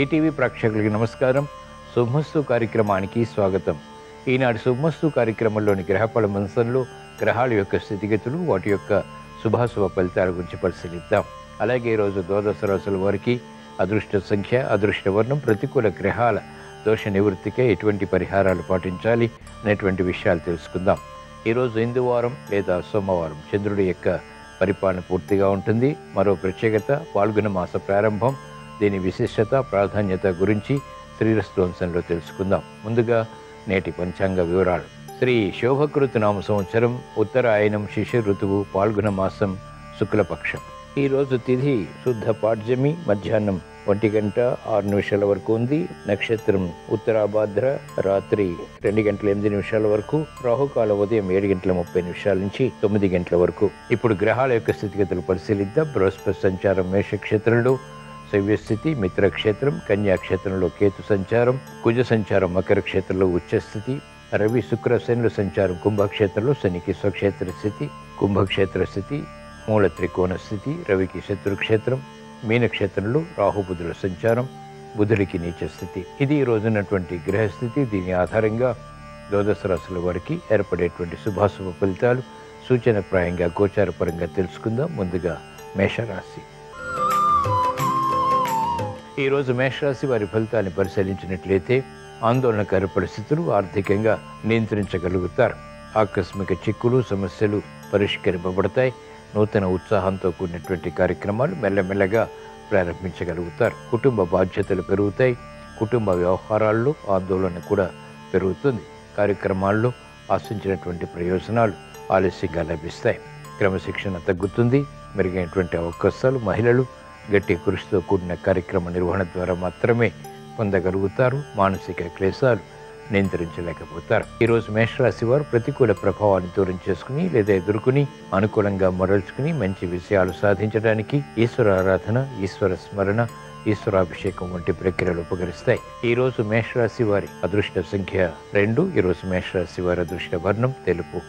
ETV ప్రేక్షకులకి నమస్కారం. శుభమస్తు కార్యక్రమానికి స్వాగతం. ఈనాటి శుభమస్తు కార్యక్రమంలోని గ్రహఫల మంచంలో గ్రహాల యొక్క స్థితిగతులు, వాటి యొక్క శుభాశుభ ఫలితాల గురించి పరిశీలిద్దాం. అలాగే ఈరోజు ద్వాదశ రాశుల వారికి అదృష్ట సంఖ్య, అదృష్ట వర్ణం, ప్రతికూల గ్రహాల దోష నివృత్తికే ఎటువంటి పరిహారాలు పాటించాలి అనేటువంటి విషయాలు తెలుసుకుందాం. ఈరోజు ఇందువారం లేదా సోమవారం చంద్రుడి యొక్క పరిపాలన పూర్తిగా ఉంటుంది. మరో ప్రత్యేకత పాల్గొన మాస ప్రారంభం, దీని విశిష్టత, ప్రాధాన్యత గురించి శ్రీరస్తు వంశంలో తెలుసుకుందాం. ముందుగా నేటి పంచాంగ వివరాలు. శ్రీ శోభకృతు నామ సంవత్సరం, ఉత్తరాయణం, శిశిర ఋతువు, పాల్గొన మాసం, శుక్లపక్షం. ఈరోజు తిథి శుద్ధ పాడ్యమి, మధ్యాహ్నం 1:06 వరకు ఉంది. నక్షత్రం ఉత్తరాభాద్ర, రాత్రి 2:08 వరకు. రాహుకాలం ఉదయం 7:30 నుంచి 9 వరకు. ఇప్పుడు గ్రహాల యొక్క స్థితిగతులు పరిశీలిద్దాం. బృహస్పతి సంచారం మేషక్షేత్రంలో, శవ్యస్థితి మిత్రక్షేత్రం, కన్యాక్షేత్రంలో కేతు సంచారం, కుజ సంచారం మకర క్షేత్రంలో ఉచ్చస్థితి, రవి శుక్ర శనుల సంచారం కుంభక్షేత్రంలో, శనికి స్వక్షేత్ర స్థితి, కుంభక్షేత్ర స్థితి, మూల త్రికోణ స్థితి, రవికి శత్రుక్షేత్రం, మీనక్షేత్రంలో రాహుబుధుల సంచారం, బుధుడికి నీచ స్థితి. ఇది ఈ రోజున్నటువంటి గ్రహస్థితి. దీని ఆధారంగా ద్వాదశ రాశుల వారికి ఏర్పడేటువంటి శుభాశుభ ఫలితాలు సూచనప్రాయంగా గోచారపరంగా తెలుసుకుందాం. ముందుగా మేషరాశి. ఈరోజు మేషరాశి వారి ఫలితాన్ని పరిశీలించినట్లయితే ఆందోళనకర పరిస్థితులు ఆర్థికంగా నియంత్రించగలుగుతారు. ఆకస్మిక చిక్కులు, సమస్యలు పరిష్కరింపబడతాయి. నూతన ఉత్సాహంతో కూడినటువంటి కార్యక్రమాలు మెల్లమెల్లగా ప్రారంభించగలుగుతారు. కుటుంబ బాధ్యతలు పెరుగుతాయి. కుటుంబ వ్యవహారాల్లో ఆందోళన కూడా పెరుగుతుంది. కార్యక్రమాల్లో ఆశించినటువంటి ప్రయోజనాలు ఆలస్యంగా లభిస్తాయి. క్రమశిక్షణ తగ్గుతుంది. మెరుగైనటువంటి అవకాశాలు మహిళలు గట్టి కృషితో కూడిన కార్యక్రమ నిర్వహణ ద్వారా మాత్రమే పొందగలుగుతారు. మానసిక క్లేశాలు నియంత్రించలేకపోతారు. ఈరోజు మేషరాశి వారు ప్రతికూల ప్రభావాన్ని దూరం చేసుకుని లేదా ఎదుర్కొని అనుకూలంగా మరల్చుకుని మంచి విషయాలు సాధించడానికి ఈశ్వర ఆరాధన, ఈశ్వర స్మరణ, ఈశ్వరాభిషేకం వంటి ప్రక్రియలు ఉపకరిస్తాయి. ఈరోజు మేషరాశి వారి అదృష్ట సంఖ్య 2. ఈరోజు మేషరాశి వారి అదృష్ట వర్ణం తెలుపు.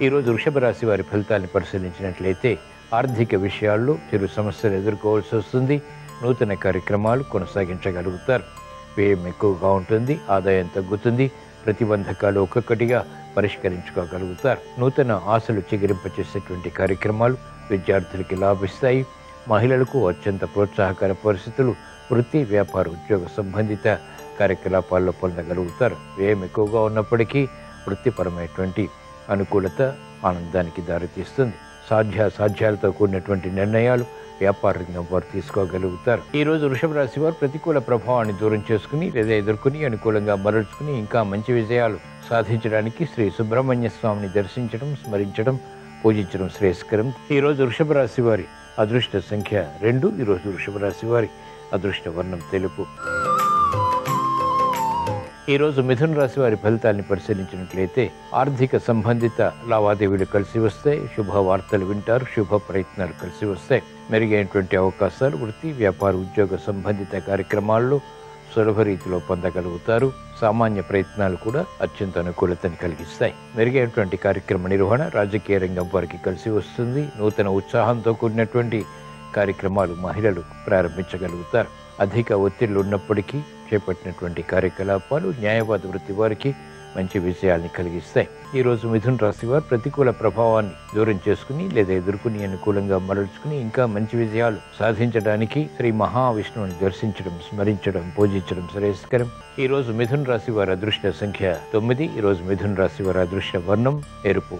ఈరోజు వృషభ రాశి వారి ఫలితాన్ని పరిశీలించినట్లయితే ఆర్థిక విషయాల్లో చిరు సమస్యలు ఎదుర్కోవాల్సి వస్తుంది. నూతన కార్యక్రమాలు కొనసాగించగలుగుతారు. వ్యయం ఎక్కువగా ఉంటుంది. ఆదాయం తగ్గుతుంది. ప్రతిబంధకాలు ఒక్కొక్కటిగా పరిష్కరించుకోగలుగుతారు. నూతన ఆశలు చిగురింపచేసేటువంటి కార్యక్రమాలు విద్యార్థులకి లాభిస్తాయి. మహిళలకు అత్యంత ప్రోత్సాహకర పరిస్థితులు వృత్తి, వ్యాపార, ఉద్యోగ సంబంధిత కార్యకలాపాల్లో పొందగలుగుతారు. వ్యయం ఎక్కువగా ఉన్నప్పటికీ వృత్తిపరమైనటువంటి అనుకూలత ఆనందానికి దారితీస్తుంది. సాధ్యాలతో కూడినటువంటి నిర్ణయాలు వ్యాపార రంగం వారు తీసుకోగలుగుతారు. ఈరోజు వృషభ రాశి వారు ప్రతికూల ప్రభావాన్ని దూరం చేసుకుని లేదా ఎదుర్కొని అనుకూలంగా మరల్చుకుని ఇంకా మంచి విజయాలు సాధించడానికి శ్రీ సుబ్రహ్మణ్య స్వామిని దర్శించడం, స్మరించడం, పూజించడం శ్రేయస్కరం. ఈరోజు వృషభ రాశి వారి అదృష్ట సంఖ్య 2. ఈరోజు వృషభ రాశి వారి అదృష్ట వర్ణం తెలుపు. ఈరోజు మిథున రాశి వారి ఫలితాన్ని పరిశీలించినట్లయితే ఆర్థిక సంబంధిత లావాదేవీలు కలిసి వస్తాయి. శుభవార్తలు వింటారు. శుభ ప్రయత్నాలు కలిసి వస్తాయి. మెరుగైనటువంటి అవకాశాలు వృత్తి, వ్యాపార, ఉద్యోగ సంబంధిత కార్యక్రమాల్లో సులభ రీతిలో పొందగలుగుతారు. సామాన్య ప్రయత్నాలు కూడా అత్యంత అనుకూలతని కలిగిస్తాయి. మెరుగైనటువంటి కార్యక్రమ నిర్వహణ రాజకీయ రంగం వారికి కలిసి వస్తుంది. నూతన ఉత్సాహంతో కూడినటువంటి కార్యక్రమాలు మహిళలు ప్రారంభించగలుగుతారు. అధిక ఒత్తిళ్లు ఉన్నప్పటికీ చేపట్టినటువంటి కార్యకలాపాలు న్యాయవాద వృత్తి వారికి మంచి విజయాల్ని కలిగిస్తాయి. ఈరోజు మిథున రాశి వారు ప్రతికూల ప్రభావాన్ని దూరం చేసుకుని లేదా ఎదుర్కొని అనుకూలంగా మరల్చుకుని ఇంకా మంచి విజయాలు సాధించడానికి శ్రీ మహావిష్ణువుని దర్శించడం, స్మరించడం, పూజించడం శ్రేయస్కరం. ఈరోజు మిథున రాశి వారి అదృష్ట సంఖ్య 9. ఈరోజు మిథున రాశి వారి అదృష్ట వర్ణం ఎరుపు.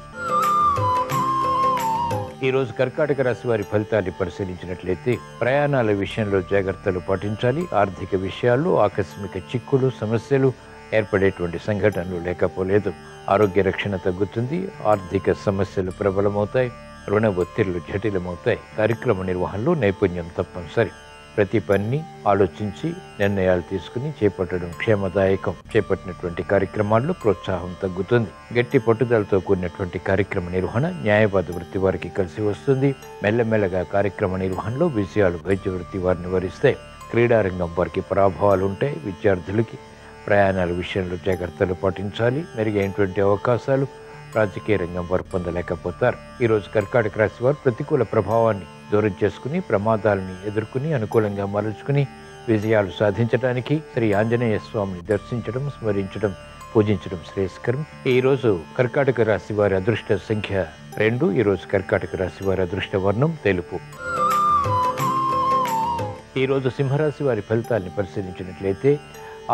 ఈరోజు కర్కాటక రాశి వారి ఫలితాన్ని పరిశీలించినట్లయితే ప్రయాణాల విషయంలో జాగ్రత్తలు పాటించాలి. ఆర్థిక విషయాల్లో ఆకస్మిక చిక్కులు, సమస్యలు ఏర్పడేటువంటి సంఘటనలు లేకపోలేదు. ఆరోగ్య రక్షణ తగ్గుతుంది. ఆర్థిక సమస్యలు ప్రబలమవుతాయి. రుణ ఒత్తిళ్లు జటిలమవుతాయి. కార్యక్రమ నిర్వహణలో నైపుణ్యం తప్పనిసరి. ప్రతి పనిని ఆలోచించి నిర్ణయాలు తీసుకుని చేపట్టడం క్షేమదాయకం. చేపట్టినటువంటి కార్యక్రమాల్లో ప్రోత్సాహం తగ్గుతుంది. గట్టి పట్టుదలతో కూడినటువంటి కార్యక్రమ నిర్వహణ న్యాయవాద వృత్తి వారికి కలిసి వస్తుంది. మెల్లమెల్లగా కార్యక్రమ నిర్వహణలో విజయాలు వైద్య వృత్తి వారిని వరిస్తాయి. క్రీడారంగం వారికి పరాభవాలు ఉంటాయి. విద్యార్థులకి ప్రయాణాల విషయంలో జాగ్రత్తలు పాటించాలి. మెరుగైనటువంటి అవకాశాలు రాజకీయ రంగం వారు పొందలేకపోతారు. ఈరోజు కర్కాటక రాశి వారు ప్రతికూల ప్రభావాన్ని దూరం చేసుకుని ప్రమాదాలని ఎదుర్కొని అనుకూలంగా మరల్చుకుని విజయాలు సాధించడానికి శ్రీ ఆంజనేయ స్వామిని దర్శించడం, స్మరించడం, పూజించడం శ్రేయస్కరం. ఈరోజు కర్కాటక రాశి వారి అదృష్ట సంఖ్య 2. ఈరోజు కర్కాటక రాశి వారి అదృష్ట వర్ణం తెలుపు. ఈరోజు సింహరాశి వారి ఫలితాలను పరిశీలించినట్లయితే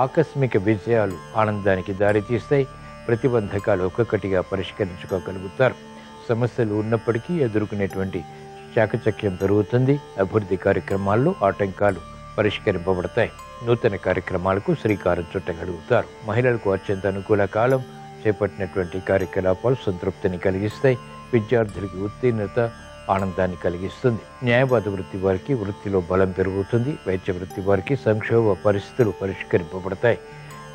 ఆకస్మిక విజయాలు ఆనందానికి దారితీస్తాయి. ప్రతిబంధకాలు ఒక్కొక్కటిగా పరిష్కరించుకోగలుగుతారు. సమస్యలు ఉన్నప్పటికీ ఎదుర్కొనేటువంటి చాకచక్యం పెరుగుతుంది. అభివృద్ధి కార్యక్రమాల్లో ఆటంకాలు పరిష్కరింపబడతాయి. నూతన కార్యక్రమాలకు శ్రీకారం చుట్టగలుగుతారు. మహిళలకు అత్యంత అనుకూల కాలం. చేపట్టినటువంటి కార్యకలాపాలు సంతృప్తిని కలిగిస్తాయి. విద్యార్థులకి ఉత్తీర్ణత ఆనందాన్ని కలిగిస్తుంది. న్యాయవాద వృత్తి వారికి వృత్తిలో బలం పెరుగుతుంది. వైద్య వృత్తి వారికి సంక్షోభ పరిస్థితులు పరిష్కరింపబడతాయి.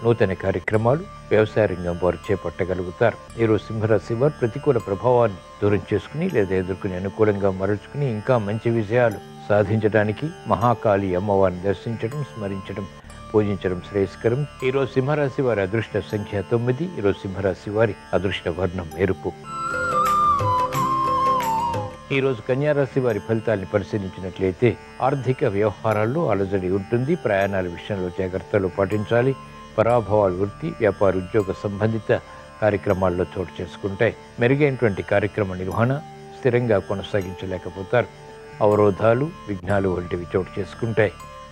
నూతన కార్యక్రమాలు వ్యవసాయ రంగం వారు చేపట్టగలుగుతారు. ఈరోజు సింహరాశి వారు ప్రతికూల ప్రభావాన్ని దూరం చేసుకుని లేదా ఎదుర్కొని అనుకూలంగా మరల్చుకుని ఇంకా మంచి విజయాలు సాధించడానికి మహాకాళి అమ్మవారిని దర్శించడం, స్మరించడం, పూజించడం శ్రేయస్కరం. ఈరోజు సింహరాశి వారి అదృష్ట సంఖ్య 9. ఈరోజు సింహరాశి వారి అదృష్ట వర్ణం ఎరుపు. ఈరోజు కన్యారాశి వారి ఫలితాన్ని పరిశీలించినట్లయితే ఆర్థిక వ్యవహారాల్లో అలజడి ఉంటుంది. ప్రయాణాల విషయంలో జాగ్రత్తలు పాటించాలి. పరాభవాలు వృత్తి, వ్యాపార, ఉద్యోగ సంబంధిత కార్యక్రమాల్లో చోటు చేసుకుంటాయి. మెరుగైనటువంటి కార్యక్రమ నిర్వహణ స్థిరంగా కొనసాగించలేకపోతారు. అవరోధాలు, విఘ్నాలు వంటివి చోటు చేసుకుంటాయి.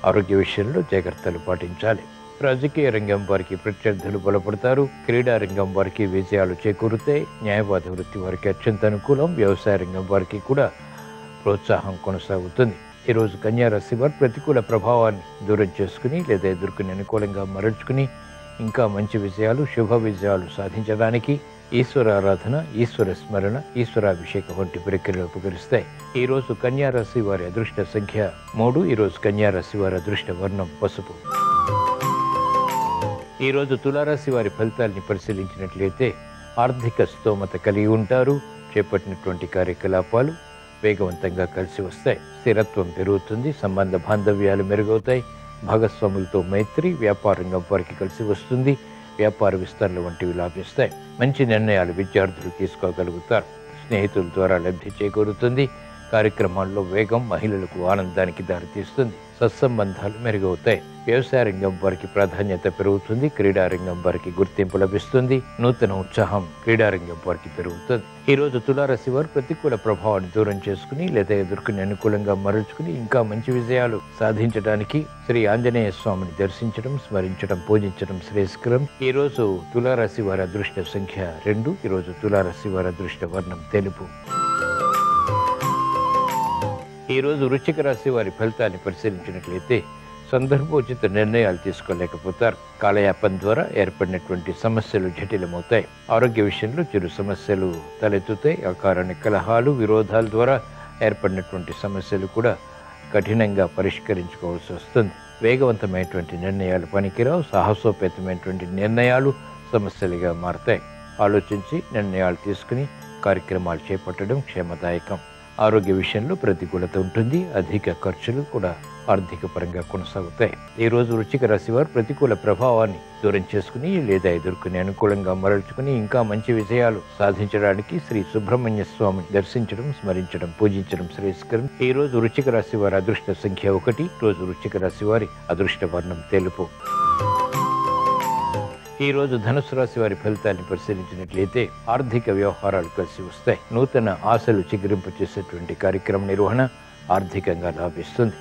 ఆరోగ్య విషయంలో జాగ్రత్తలు పాటించాలి. రాజకీయ రంగం వారికి ప్రత్యర్థులు బలపడతారు. క్రీడా రంగం వారికి విజయాలు చేకూరుతాయి. న్యాయవాద వృత్తి వారికి అత్యంత అనుకూలం. వ్యవసాయ రంగం వారికి కూడా ప్రోత్సాహం కొనసాగుతుంది. ఈరోజు కన్యారాశి వారు ప్రతికూల ప్రభావాన్ని దూరం చేసుకుని లేదా ఎదుర్కొని అనుకూలంగా మరల్చుకుని ఇంకా మంచి విజయాలు, శుభ విజయాలు సాధించడానికి ఈశ్వర ఆరాధన, ఈశ్వర స్మరణ, ఈశ్వరాభిషేకం వంటి ప్రక్రియలు ఉపకరిస్తాయి. ఈరోజు కన్యారాశి వారి అదృష్ట సంఖ్య 3. ఈరోజు కన్యారాశి వారి అదృష్ట వర్ణం పసుపు. ఈరోజు తులారాశి వారి ఫలితాలని పరిశీలించినట్లయితే ఆర్థిక స్తోమత కలిగి ఉంటారు. చేపట్టినటువంటి కార్యకలాపాలు వేగవంతంగా కలిసి వస్తాయి. స్థిరత్వం పెరుగుతుంది. సంబంధ బాంధవ్యాలు మెరుగవుతాయి. భాగస్వాములతో మైత్రి, వ్యాపార రంగం వారికి కలిసి వస్తుంది. వ్యాపార విస్తరణ వంటివి లాభిస్తాయి. మంచి నిర్ణయాలు విద్యార్థులు తీసుకోగలుగుతారు. స్నేహితుల ద్వారా లబ్ధి చేకూరుతుంది. కార్యక్రమాల్లో వేగం మహిళలకు ఆనందానికి దారితీస్తుంది. సత్సంబంధాలు మెరుగవుతాయి. వ్యవసాయ రంగం వారికి ప్రాధాన్యత పెరుగుతుంది. క్రీడా రంగం వారికి గుర్తింపు లభిస్తుంది. నూతన ఉత్సాహం క్రీడా రంగం వారికి పెరుగుతుంది. ఈరోజు తులారాశి వారు ప్రతికూల ప్రభావాన్ని దూరం చేసుకుని లేదా ఎదుర్కొని అనుకూలంగా మరల్చుకుని ఇంకా మంచి విజయాలు సాధించడానికి శ్రీ ఆంజనేయ స్వామిని దర్శించడం, స్మరించడం, పూజించడం శ్రేయస్కరం. ఈరోజు తులారాశి వారి అదృష్ట సంఖ్య 2. ఈరోజు తులారాశి వారి అదృష్ట వర్ణం తెలుపు. ఈరోజు వృశ్చిక రాశి వారి ఫలితాన్ని పరిశీలించినట్లయితే సందర్భోచిత నిర్ణయాలు తీసుకోలేకపోతారు. కాలయాపన ద్వారా ఏర్పడినటువంటి సమస్యలు జటిలమవుతాయి. ఆరోగ్య విషయంలో చిరు సమస్యలు తలెత్తుతాయి. అకారణ కలహాలు, విరోధాల ద్వారా ఏర్పడినటువంటి సమస్యలు కూడా కఠినంగా పరిష్కరించుకోవాల్సి వస్తుంది. వేగవంతమైనటువంటి నిర్ణయాలు పనికిరావు. సాహసోపేతమైనటువంటి నిర్ణయాలు సమస్యలుగా మారతాయి. ఆలోచించి నిర్ణయాలు తీసుకుని కార్యక్రమాలు చేపట్టడం క్షేమదాయకం. ఆరోగ్య విషయంలో ప్రతికూలత ఉంటుంది. అధిక ఖర్చులు కూడా ఆర్థిక పరంగా కొనసాగుతాయి. ఈ రోజు వృశ్చిక రాశి వారు ప్రతికూల ప్రభావాన్ని దూరం చేసుకుని లేదా ఎదుర్కొని అనుకూలంగా మరల్చుకుని ఇంకా మంచి విజయాలు సాధించడానికి శ్రీ సుబ్రహ్మణ్య స్వామిని దర్శించడం, స్మరించడం, పూజించడం శ్రేయస్కరం. ఈ రోజు వృశ్చిక రాశి వారి అదృష్ట సంఖ్య 1. రోజు వృశ్చిక రాశి వారి అదృష్ట వర్ణం తెలుపు. ఈ రోజు ధనుసు రాశి వారి ఫలితాన్ని పరిశీలించినట్లయితే ఆర్థిక వ్యవహారాలు కలిసి వస్తాయి. నూతన ఆశలు చిగురింపు చేసేటువంటి కార్యక్రమ నిర్వహణ ఆర్థికంగా లాభిస్తుంది.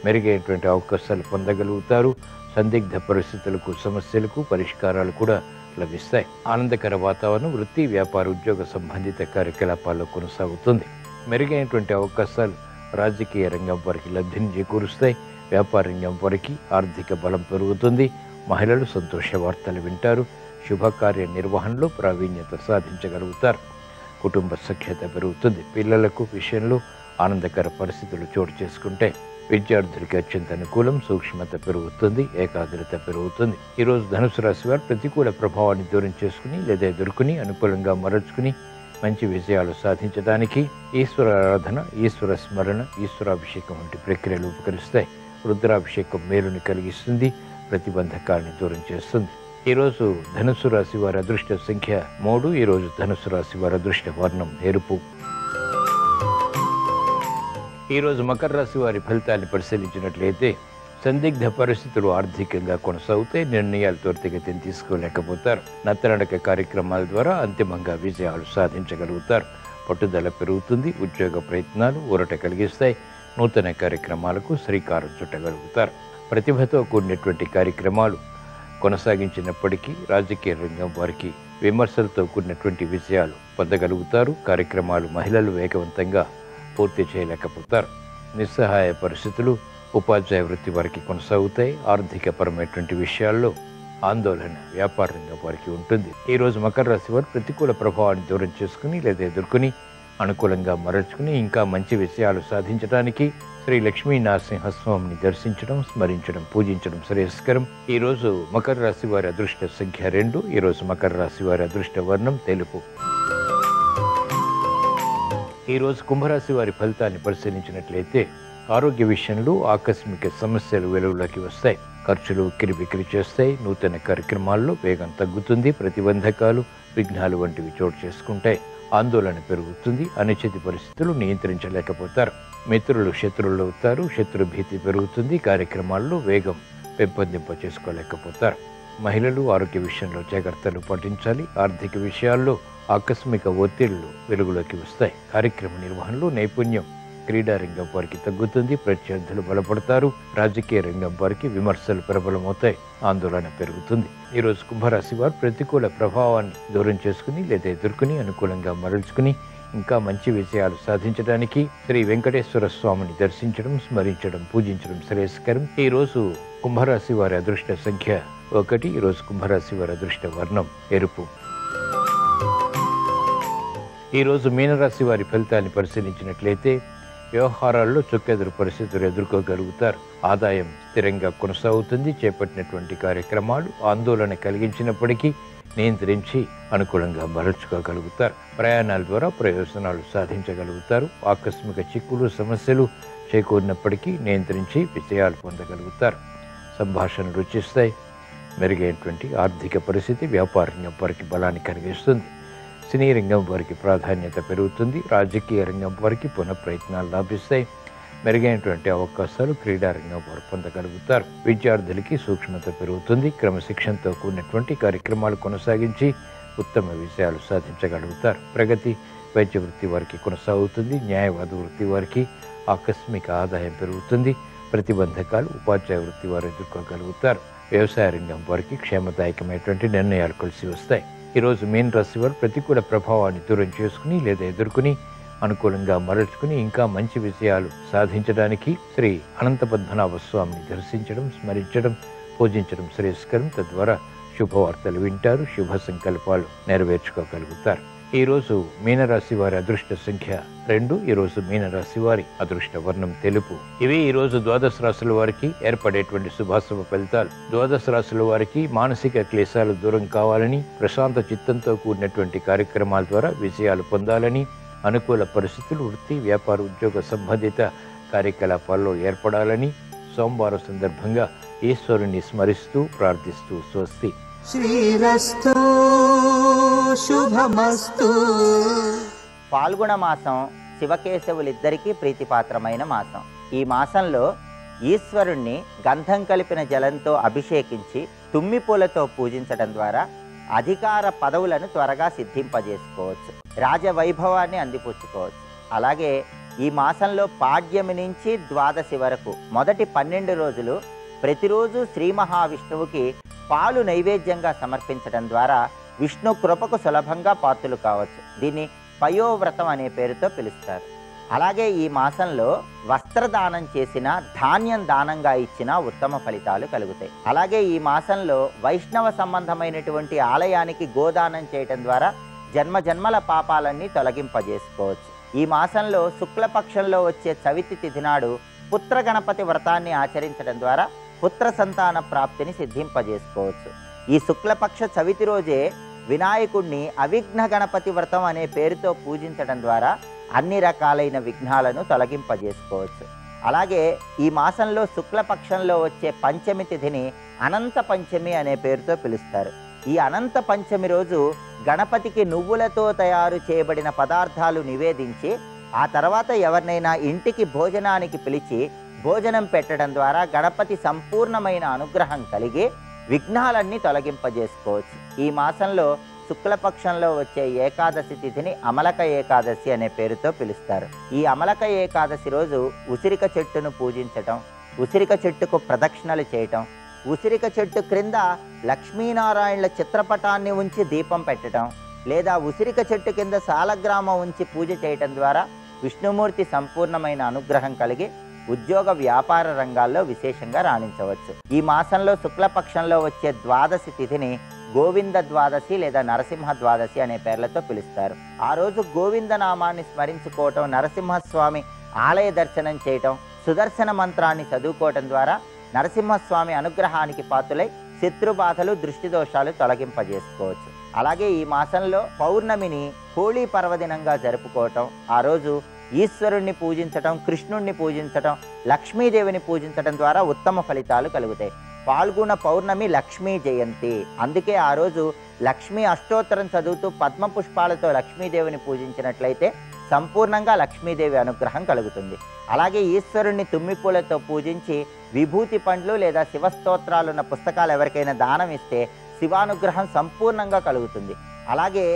మెరుగైనటువంటి అవకాశాలు పొందగలుగుతారు. సందిగ్ధ పరిస్థితులకు, సమస్యలకు పరిష్కారాలు కూడా లభిస్తాయి. ఆనందకర వాతావరణం వృత్తి, వ్యాపార, ఉద్యోగ సంబంధిత కార్యకలాపాల్లో కొనసాగుతుంది. మెరుగైనటువంటి అవకాశాలు రాజకీయ రంగం వారికి లబ్ధిని చేకూరుస్తాయి. వ్యాపార రంగం వారికి ఆర్థిక బలం పెరుగుతుంది. మహిళలు సంతోష వార్తలు వింటారు. శుభకార్య నిర్వహణలో ప్రావీణ్యత సాధించగలుగుతారు. కుటుంబ సఖ్యత పెరుగుతుంది. పిల్లలకు విషయంలో ఆనందకర పరిస్థితులు చోటు చేసుకుంటే విద్యార్థులకి అత్యంత అనుకూలం. సూక్ష్మత పెరుగుతుంది. ఏకాగ్రత పెరుగుతుంది. ఈరోజు ధనుసు రాశి వారు ప్రతికూల ప్రభావాన్ని దూరం చేసుకుని లేదా ఎదుర్కొని అనుకూలంగా మరల్చుకుని మంచి విజయాలు సాధించడానికి ఈశ్వర ఆరాధన, ఈశ్వర స్మరణ, ఈశ్వరాభిషేకం వంటి ప్రక్రియలు ఉపకరిస్తాయి. రుద్రాభిషేకం మేలుని కలిగిస్తుంది. ప్రతిబంధకాలను దూరం చేస్తుంది. ఈరోజు ధనుస్సు రాశి వారి అదృష్ట సంఖ్య 3. ఈరోజు ధనుస్సు రాశి వారి అదృష్ట వర్ణం ఎరుపు. ఈరోజు మకర రాశి వారి ఫలితాన్ని పరిశీలించినట్లయితే సందిగ్ధ పరిస్థితులు ఆర్థికంగా కొనసాగుతాయి. నిర్ణయాలు త్వరితగతిని తీసుకోలేకపోతారు. నత్తనడక కార్యక్రమాల ద్వారా అంతిమంగా విజయాలు సాధించగలుగుతారు. పట్టుదల పెరుగుతుంది. ఉద్యోగ ప్రయత్నాలు ఊరట కలిగిస్తాయి. నూతన కార్యక్రమాలకు శ్రీకారం చుట్టగలుగుతారు. ప్రతిభతో కూడినటువంటి కార్యక్రమాలు కొనసాగించినప్పటికీ రాజకీయ రంగం వారికి విమర్శలతో కూడినటువంటి విజయాలు పొందగలుగుతారు. కార్యక్రమాలు మహిళలు వేగవంతంగా పూర్తి చేయలేకపోతారు. నిస్సహాయ పరిస్థితులు ఉపాధ్యాయ వృత్తి వారికి కొనసాగుతాయి. ఆర్థికపరమైనటువంటి విషయాల్లో ఆందోళన వ్యాపార రంగం వారికి ఉంటుంది. ఈరోజు మకర రాశి వారు ప్రతికూల ప్రభావాన్ని దూరం చేసుకుని లేదా ఎదుర్కొని అనుకూలంగా మరల్చుకుని ఇంకా మంచి విషయాలు సాధించడానికి శ్రీ లక్ష్మీ నరసింహస్వామిని దర్శించడం, స్మరించడం, పూజించడం శ్రేయస్కరం. ఈరోజు మకర రాశి వారి అదృష్ట సంఖ్య 2. ఈరోజు మకర రాశి వారి అదృష్ట వర్ణం తెలుపు. ఈరోజు కుంభరాశి వారి ఫలితాన్ని పరిశీలించినట్లయితే ఆరోగ్య విషయంలో ఆకస్మిక సమస్యలు వెలుగులోకి వస్తాయి. ఖర్చులు కిరిబికిరి చేస్తాయి. నూతన కార్యక్రమాల్లో వేగం తగ్గుతుంది. ప్రతిబంధకాలు, విఘ్నాలు వంటివి చోటు చేసుకుంటాయి. ఆందోళన పెరుగుతుంది. అనిశ్చిత పరిస్థితులు నియంత్రించలేకపోతారు. మిత్రులు శత్రువులు అవుతారు. శత్రు భీతి పెరుగుతుంది. కార్యక్రమాల్లో వేగం పెంపొందింప చేసుకోలేకపోతారు. మహిళలు ఆరోగ్య విషయంలో జాగ్రత్తలు పాటించాలి. ఆర్థిక విషయాల్లో ఆకస్మిక ఒత్తిళ్లు వెలుగులోకి వస్తాయి. కార్యక్రమ నిర్వహణలో నైపుణ్యం క్రీడా రంగం వారికి తగ్గుతుంది. ప్రత్యర్థులు బలపడతారు. రాజకీయ రంగం వారికి విమర్శలు ప్రబలమవుతాయి. ఆందోళన పెరుగుతుంది. ఈరోజు కుంభరాశి వారు ప్రతికూల ప్రభావాన్ని దూరం చేసుకుని లేదా ఎదుర్కొని అనుకూలంగా మరల్చుకుని ఇంకా మంచి విజయాలు సాధించడానికి శ్రీ వెంకటేశ్వర స్వామిని దర్శించడం, స్మరించడం, పూజించడం శ్రేయస్కరం. ఈరోజు కుంభరాశి వారి అదృష్ట సంఖ్య 1. ఈరోజు కుంభరాశి వారి అదృష్ట వర్ణం ఎరుపు. ఈరోజు మీనరాశి వారి ఫలితాన్ని పరిశీలించినట్లయితే వ్యవహారాల్లో చుక్కెదురు పరిస్థితులు ఎదుర్కోగలుగుతారు. ఆదాయం స్థిరంగా కొనసాగుతుంది. చేపట్టినటువంటి కార్యక్రమాలు ఆందోళన కలిగించినప్పటికీ నియంత్రించి అనుకూలంగా మరల్చుకోగలుగుతారు. ప్రయాణాల ద్వారా ప్రయోజనాలు సాధించగలుగుతారు. ఆకస్మిక చిక్కులు, సమస్యలు చేకూరినప్పటికీ నియంత్రించి విజయాలు పొందగలుగుతారు. సంభాషణలు రుచిస్తాయి. మెరుగైనటువంటి ఆర్థిక పరిస్థితి వ్యాపార రంగం వారికి బలాన్ని కలిగిస్తుంది. సినీ రంగం వారికి ప్రాధాన్యత పెరుగుతుంది. రాజకీయ రంగం వారికి పునఃప్రయత్నాలు లాభిస్తాయి. మెరుగైనటువంటి అవకాశాలు క్రీడా రంగం వారు పొందగలుగుతారు. విద్యార్థులకి సూక్ష్మత పెరుగుతుంది. క్రమశిక్షణతో కూడినటువంటి కార్యక్రమాలు కొనసాగించి ఉత్తమ విజయాలు సాధించగలుగుతారు. ప్రగతి వైద్య వృత్తి వారికి కొనసాగుతుంది. న్యాయవాద వృత్తి వారికి ఆకస్మిక ఆదాయం పెరుగుతుంది. ప్రతిబంధకాలు ఉపాధ్యాయ వృత్తి వారు ఎదుర్కోగలుగుతారు. వ్యవసాయ రంగం వారికి క్షేమదాయకమైనటువంటి నిర్ణయాలు కలిసి వస్తాయి. ఈరోజు మీన రాశి వారు ప్రతికూల ప్రభావాన్ని దూరం చేసుకుని లేదా ఎదుర్కొని అనుకూలంగా మరల్చుకుని ఇంకా మంచి విజయాలు సాధించడానికి శ్రీ అనంత పద్మనాభ స్వామిని దర్శించడం, స్మరించడం, పూజించడం శ్రేయస్కరం. తద్వారా శుభవార్తలు వింటారు. శుభ సంకల్పాలు నెరవేర్చుకోగలుగుతారు. ఈరోజు మీనరాశి వారి అదృష్ట సంఖ్య 2. ఈరోజు మీనరాశి వారి అదృష్ట వర్ణం తెలుపు. ఇవి ఈరోజు ద్వాదశ రాశుల వారికి ఏర్పడేటువంటి శుభాశుభ ఫలితాలు. ద్వాదశ రాశుల వారికి మానసిక క్లేశాలు దూరం కావాలని, ప్రశాంత చిత్తంతో కూడినటువంటి కార్యక్రమాల ద్వారా విజయాలు పొందాలని, అనుకూల పరిస్థితులు వృత్తి, వ్యాపార, ఉద్యోగ సంబంధిత కార్యకలాపాల్లో ఏర్పడాలని సోమవారం సందర్భంగా ఈశ్వరుని స్మరిస్తూ ప్రార్థిస్తూ స్వస్తి. శ్రీరస్తు శుభమస్తు. పాల్గొన మాసం శివకేశవులిద్దరికీ ప్రీతిపాత్రమైన మాసం. ఈ మాసంలో ఈశ్వరుణ్ణి గంధం కలిపిన జలంతో అభిషేకించి తుమ్మిపూలతో పూజించడం ద్వారా అధికార పదవులను త్వరగా సిద్ధింపజేసుకోవచ్చు. రాజవైభవాన్ని అందిపుచ్చుకోవచ్చు. అలాగే ఈ మాసంలో పాడ్యమి నుంచి ద్వాదశి వరకు మొదటి 12 రోజులు ప్రతిరోజు శ్రీ మహావిష్ణువుకి పాలు నైవేద్యంగా సమర్పించడం ద్వారా విష్ణు కృపకు సులభంగా పాత్రులు కావచ్చు. దీన్ని పయోవ్రతం అనే పేరుతో పిలుస్తారు. అలాగే ఈ మాసంలో వస్త్రదానం చేసిన, ధాన్యం దానంగా ఇచ్చిన ఉత్తమ ఫలితాలు కలుగుతాయి. అలాగే ఈ మాసంలో వైష్ణవ సంబంధమైనటువంటి ఆలయానికి గోదానం చేయటం ద్వారా జన్మజన్మల పాపాలన్నీ తొలగింపజేసుకోవచ్చు. ఈ మాసంలో శుక్లపక్షంలో వచ్చే చవితి తిథి నాడు పుత్ర గణపతి వ్రతాన్ని ఆచరించడం ద్వారా పుత్ర సంతాన ప్రాప్తిని సిద్ధింపజేసుకోవచ్చు. ఈ శుక్లపక్ష చవితి రోజే వినాయకుడిని అవిఘ్న గణపతి వ్రతం అనే పేరుతో పూజించడం ద్వారా అన్ని రకాలైన విఘ్నాలను తొలగింపజేసుకోవచ్చు. అలాగే ఈ మాసంలో శుక్లపక్షంలో వచ్చే పంచమి తిథిని అనంత పంచమి అనే పేరుతో పిలుస్తారు. ఈ అనంత పంచమి రోజు గణపతికి నువ్వులతో తయారు చేయబడిన పదార్థాలు నివేదించి ఆ తర్వాత ఎవరినైనా ఇంటికి భోజనానికి పిలిచి భోజనం పెట్టడం ద్వారా గణపతి సంపూర్ణమైన అనుగ్రహం కలిగి విఘ్నాలన్నీ తొలగింపజేసుకోవచ్చు. ఈ మాసంలో శుక్లపక్షంలో వచ్చే ఏకాదశి తిథిని అమలక ఏకాదశి అనే పేరుతో పిలుస్తారు. ఈ అమలక ఏకాదశి రోజు ఉసిరిక చెట్టును పూజించటం, ఉసిరిక చెట్టుకు ప్రదక్షిణలు చేయటం, ఉసిరిక చెట్టు క్రింద లక్ష్మీనారాయణుల చిత్రపటాన్ని ఉంచి దీపం పెట్టడం, లేదా ఉసిరిక చెట్టు కింద సాలగ్రామం ఉంచి పూజ చేయటం ద్వారా విష్ణుమూర్తి సంపూర్ణమైన అనుగ్రహం కలిగి ఉద్యోగ వ్యాపార రంగాల్లో విశేషంగా రాణించవచ్చు. ఈ మాసంలో శుక్లపక్షంలో వచ్చే ద్వాదశి తిథిని గోవింద ద్వాదశి లేదా నరసింహ ద్వాదశి అనే పేర్లతో పిలుస్తారు. ఆ రోజు గోవింద నామాన్ని స్మరించుకోవటం, నరసింహస్వామి ఆలయ దర్శనం చేయటం, సుదర్శన మంత్రాన్ని చదువుకోవటం ద్వారా నరసింహస్వామి అనుగ్రహానికి పాత్రులై శత్రుబాధలు దృష్టి దోషాలు తొలగింపజేసుకోవచ్చు. అలాగే ఈ మాసంలో పౌర్ణమిని హోళీ పర్వదినంగా జరుపుకోవటం, ఆ రోజు ఈశ్వరుణ్ణి పూజించటం, కృష్ణుణ్ణి పూజించటం, లక్ష్మీదేవిని పూజించటం ద్వారా ఉత్తమ ఫలితాలు కలుగుతాయి. పాల్గొన పౌర్ణమి లక్ష్మీ జయంతి, అందుకే ఆ రోజు లక్ష్మీ అష్టోత్తరం చదువుతూ పద్మ పుష్పాలతో లక్ష్మీదేవిని పూజించినట్లయితే సంపూర్ణంగా లక్ష్మీదేవి అనుగ్రహం కలుగుతుంది. అలాగే ఈశ్వరుణ్ణి తుమ్మిపూలతో పూజించి విభూతి పండ్లు లేదా శివస్తోత్రాలున్న పుస్తకాలు ఎవరికైనా దానం ఇస్తే శివానుగ్రహం సంపూర్ణంగా కలుగుతుంది. అలాగే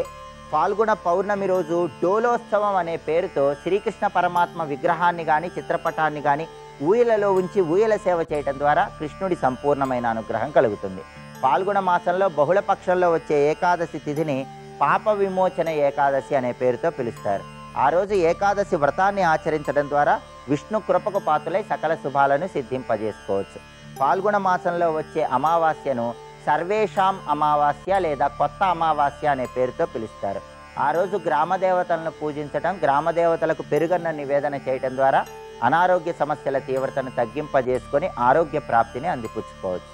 పాల్గొన పౌర్ణమి రోజు డోలోత్సవం అనే పేరుతో శ్రీకృష్ణ పరమాత్మ విగ్రహాన్ని కానీ చిత్రపటాన్ని కానీ ఊయలలో ఉంచి ఊయల సేవ చేయటం ద్వారా కృష్ణుడి సంపూర్ణమైన అనుగ్రహం కలుగుతుంది. పాల్గొన మాసంలో బహుళ పక్షంలో వచ్చే ఏకాదశి తిథిని పాప విమోచన ఏకాదశి అనే పేరుతో పిలుస్తారు. ఆ రోజు ఏకాదశి వ్రతాన్ని ఆచరించడం ద్వారా విష్ణు కృపకు పాత్రులై సకల శుభాలను సిద్ధింపజేసుకోవచ్చు. పాల్గొన మాసంలో వచ్చే అమావాస్యను సర్వేషాం అమావాస్య లేదా కొత్త అమావాస్య అనే పేరుతో పిలుస్తారు. ఆ రోజు గ్రామదేవతలను పూజించటం, గ్రామదేవతలకు పెరుగన్న నివేదన చేయటం ద్వారా అనారోగ్య సమస్యల తీవ్రతను తగ్గింపజేసుకొని ఆరోగ్య ప్రాప్తిని అందిపుచ్చుకోవచ్చు.